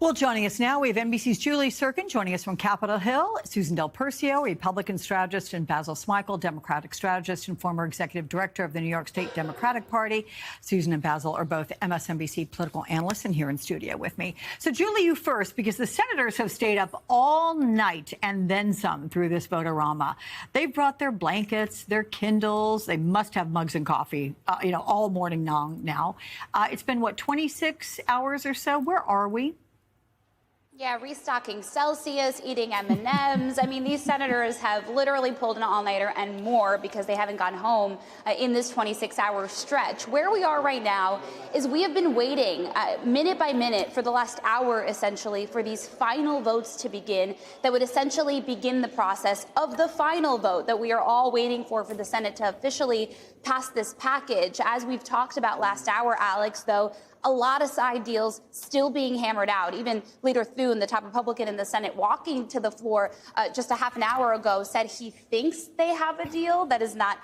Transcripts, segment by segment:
Well, joining us now, we have NBC's Julie Sirkin joining us from Capitol Hill, Susan Del Percio, Republican strategist, and Basil Smikle, Democratic strategist and former executive director of the New York State Democratic Party. Susan and Basil are both MSNBC political analysts and here in studio with me. So, Julie, you first, because the senators have stayed up all night and then some through this vote-a-rama. They've brought their blankets, their Kindles. They must have mugs and coffee, all morning long now. It's been, 26 hours or so? Where are we? Yeah, restocking Celsius, eating M&Ms. I mean, these senators have literally pulled an all-nighter and more because they haven't gone home in this 26-hour stretch. Where we are right now is we have been waiting minute by minute for the last hour, essentially, for these final votes to begin that would essentially begin the process of the final vote that we are all waiting for the Senate to officially pass this package. As we've talked about last hour, Alex, though, a lot of side deals still being hammered out. Even Leader Thune, the top Republican in the Senate, walking to the floor just a half an hour ago, said he thinks they have a deal that is not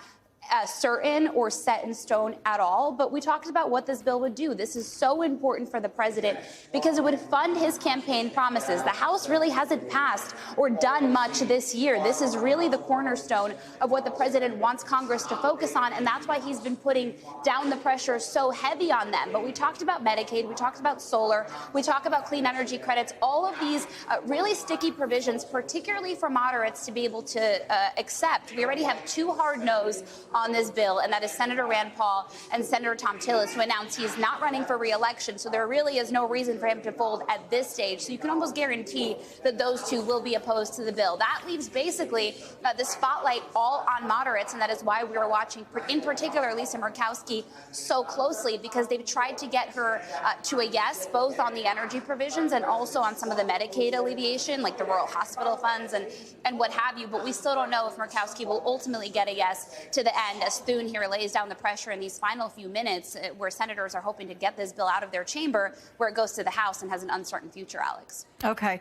certain or set in stone at all. But we talked about what this bill would do. This is so important for the president because it would fund his campaign promises. The House really hasn't passed or done much this year. This is really the cornerstone of what the president wants Congress to focus on, and that's why he's been putting down the pressure so heavy on them. But we talked about Medicaid, we talked about solar, we talk about clean energy credits, all of these really sticky provisions, particularly for moderates to be able to accept. We already have two hard no's on this bill, and that is Senator Rand Paul and Senator Thom Tillis, who announced he is not running for re-election. So there really is no reason for him to fold at this stage. So you can almost guarantee that those two will be opposed to the bill. That leaves basically the spotlight all on moderates, and that is why we are watching, in particular, Lisa Murkowski so closely, because they've tried to get her to a yes, both on the energy provisions and also on some of the Medicaid alleviation, like the rural hospital funds and what have you. But we still don't know if Murkowski will ultimately get a yes to the end, as Thune here lays down the pressure in these final few minutes where senators are hoping to get this bill out of their chamber, where it goes to the House and has an uncertain future, Alex. Okay.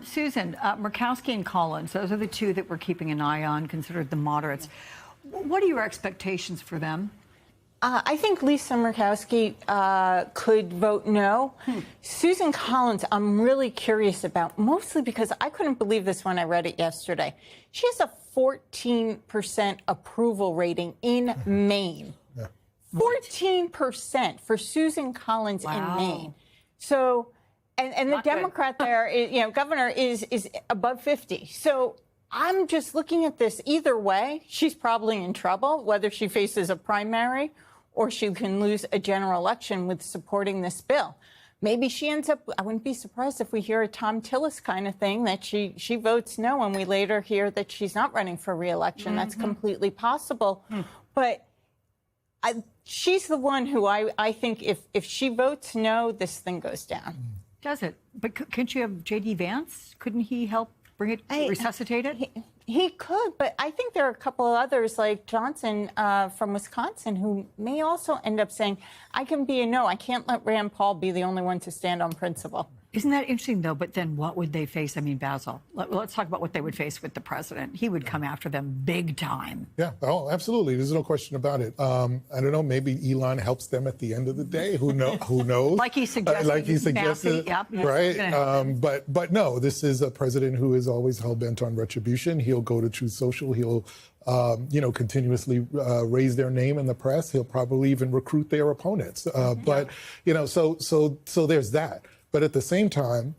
Susan, Murkowski and Collins, those are the two that we're keeping an eye on, considered the moderates. What are your expectations for them? I think Lisa Murkowski could vote no. Susan Collins, I'm really curious about, mostly because I couldn't believe this when I read it yesterday. She has a 14% approval rating in Maine. 14% for Susan Collins in Maine. So, and the Democrat there, governor is above 50. So I'm just looking at this. Either way, she's probably in trouble, whether she faces a primary or she can lose a general election with supporting this bill. Maybe she ends up, I wouldn't be surprised if we hear a Thom Tillis kind of thing, that she votes no, and we later hear that she's not running for re-election. That's completely possible. But she's the one who I think if she votes no, this thing goes down. Does it? But couldn't you have J.D. Vance? Couldn't he help bring it, resuscitate it? He could, but I think there are a couple of others like Johnson from Wisconsin who may also end up saying, I can be a no. I can't let Rand Paul be the only one to stand on principle. Isn't that interesting, though? But then what would they face? I mean, Basil, let's talk about what they would face with the president. He would come after them big time. Yeah, oh, absolutely. There's no question about it. I don't know. Maybe Elon helps them at the end of the day. Who knows? Like he suggested. Yep, right. But no, this is a president who is always hell-bent on retribution. He'll go to Truth Social. He'll continuously raise their name in the press. He'll probably even recruit their opponents. But so there's that. But at the same time,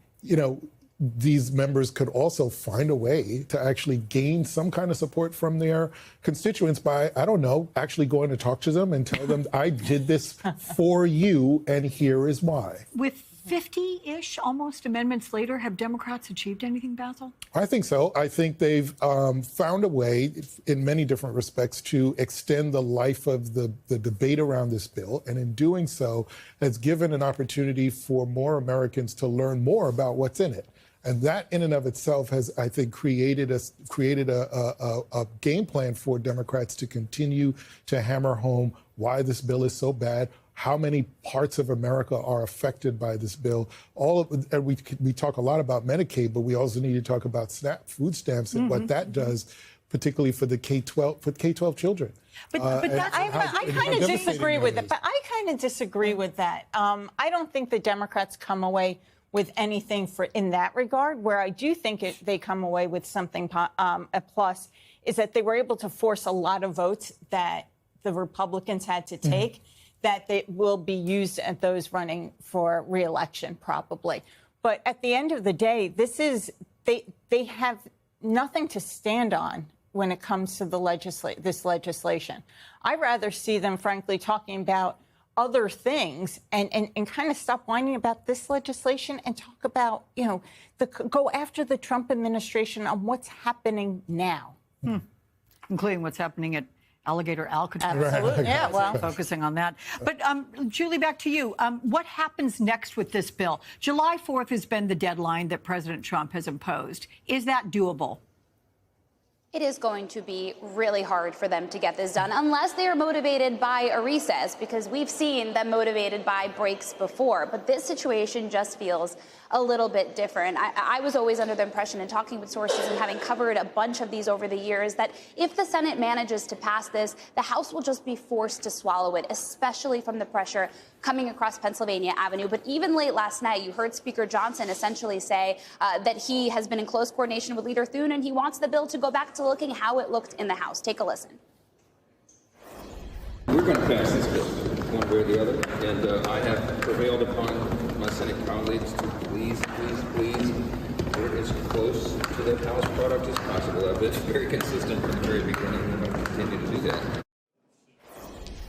these members could also find a way to actually gain some kind of support from their constituents by, I don't know, actually going to talk to them and tell them, I did this for you, and here is why. With 50-ish almost amendments later, have Democrats achieved anything, Basil? I think so. I think they've found a way in many different respects to extend the life of the debate around this bill. And in doing so, has given an opportunity for more Americans to learn more about what's in it. And that in and of itself has, I think, created a game plan for Democrats to continue to hammer home why this bill is so bad, how many parts of America are affected by this bill. And we talk a lot about Medicaid, but we also need to talk about food stamps and what that does, particularly for the K-12 children. But I kind of disagree with it. But I kind of disagree with that. I don't think the Democrats come away with anything for in that regard. Where I do think they come away with something a plus is that they were able to force a lot of votes that the Republicans had to take that they will be used at those running for re-election probably. But at the end of the day, they have nothing to stand on when it comes to this legislation. I'd rather see them, frankly, talking about other things and kind of stop whining about this legislation and talk about, go after the Trump administration on what's happening now. Including what's happening at Alligator Alcatraz. Absolutely. Yeah, well. Focusing on that. But Julie, back to you. What happens next with this bill? July 4th has been the deadline that President Trump has imposed. Is that doable? It is going to be really hard for them to get this done unless they are motivated by a recess, because we've seen them motivated by breaks before. But this situation just feels a little bit different. I was always under the impression, in talking with sources and having covered a bunch of these over the years, that if the Senate manages to pass this, the House will just be forced to swallow it, especially from the pressure coming across Pennsylvania Avenue. But even late last night, you heard Speaker Johnson essentially say that he has been in close coordination with Leader Thune, and he wants the bill to go back to looking how it looked in the House. Take a listen. We're going to pass this bill one way or the other, and I have prevailed upon my Senate colleagues to please get as close to the House product as possible. I've been very consistent from the very beginning, and I'll continue to do that.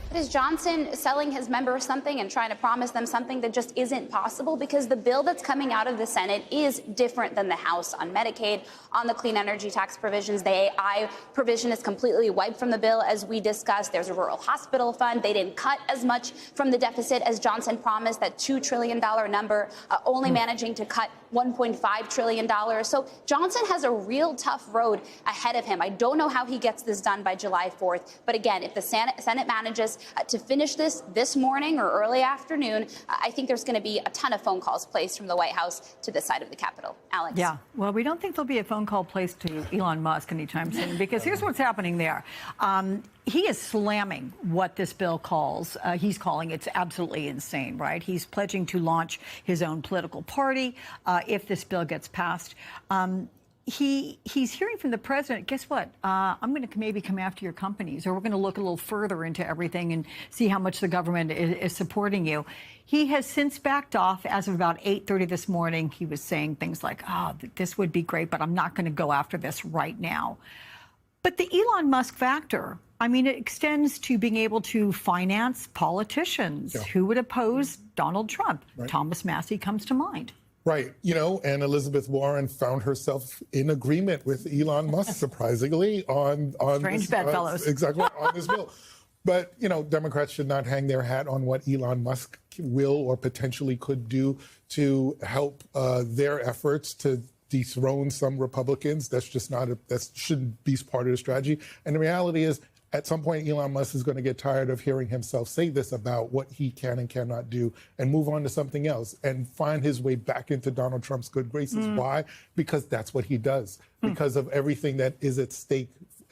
But is Johnson selling his members something and trying to promise them something that just isn't possible? Because the bill that's coming out of the Senate is different than the House on Medicaid, on the clean energy tax provisions. The AI provision is completely wiped from the bill, as we discussed. There's a rural hospital fund. They didn't cut as much from the deficit as Johnson promised, that $2 trillion number, only managing to cut $1.5 trillion. So Johnson has a real tough road ahead of him. I don't know how he gets this done by July 4th. But again, if the Senate manages to finish this morning or early afternoon, I think there's going to be a ton of phone calls placed from the White House to this side of the Capitol. Alex. Yeah, well, we don't think there'll be a phone call placed to Elon Musk anytime soon, because here's what's happening there. He is slamming what this bill calls. He's calling it's absolutely insane, right? He's pledging to launch his own political party if this bill gets passed. He's hearing from the president, guess what? I'm going to maybe come after your companies, or we're going to look a little further into everything and see how much the government is supporting you. He has since backed off. As of about 8:30 this morning, he was saying things like, this would be great, but I'm not going to go after this right now. But the Elon Musk factor, I mean, it extends to being able to finance politicians who would oppose Donald Trump. Right. Thomas Massie comes to mind. Right. And Elizabeth Warren found herself in agreement with Elon Musk, surprisingly, on strange bedfellows. Exactly, on this bill. But, Democrats should not hang their hat on what Elon Musk will or potentially could do to help their efforts to dethrone some Republicans. That's just that shouldn't be part of the strategy. And the reality is, at some point, Elon Musk is going to get tired of hearing himself say this about what he can and cannot do and move on to something else and find his way back into Donald Trump's good graces. Why? Because that's what he does, because of everything that is at stake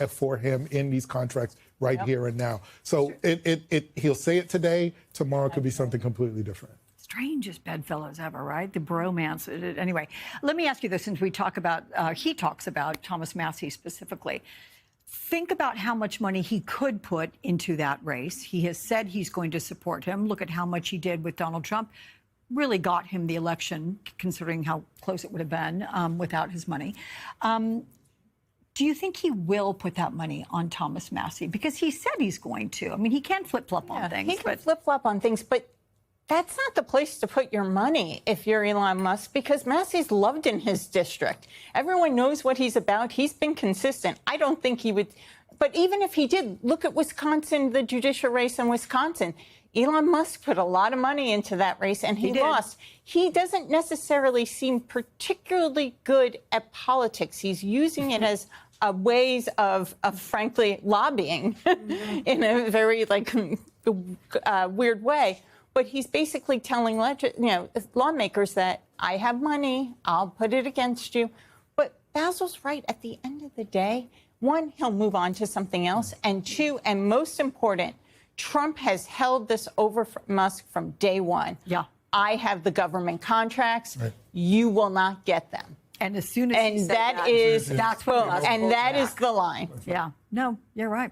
for him in these contracts right here and now. So he'll say it today. Tomorrow could be something completely different. Strangest bedfellows ever, right? The bromance. Anyway, let me ask you this, since we talk about, he talks about Thomas Massie specifically. Think about how much money he could put into that race. He has said he's going to support him. Look at how much he did with Donald Trump. Really got him the election, considering how close it would have been without his money. Do you think he will put that money on Thomas Massie? Because he said he's going to. I mean, he can flip-flop on things. He can flip-flop on things, but that's not the place to put your money if you're Elon Musk, because Massie's loved in his district. Everyone knows what he's about. He's been consistent. I don't think he would. But even if he did, look at Wisconsin, the judicial race in Wisconsin. Elon Musk put a lot of money into that race, and he lost. He doesn't necessarily seem particularly good at politics. He's using it as a ways of frankly, lobbying in a very weird way. But he's basically telling lawmakers that I have money, I'll put it against you. But Basil's right. At the end of the day, one, he'll move on to something else. And two, and most important, Trump has held this over Musk from day one. Yeah. I have the government contracts. Right. You will not get them. And as soon as he And said that is, that's when boom, and that is the line. Yeah, no, you're right.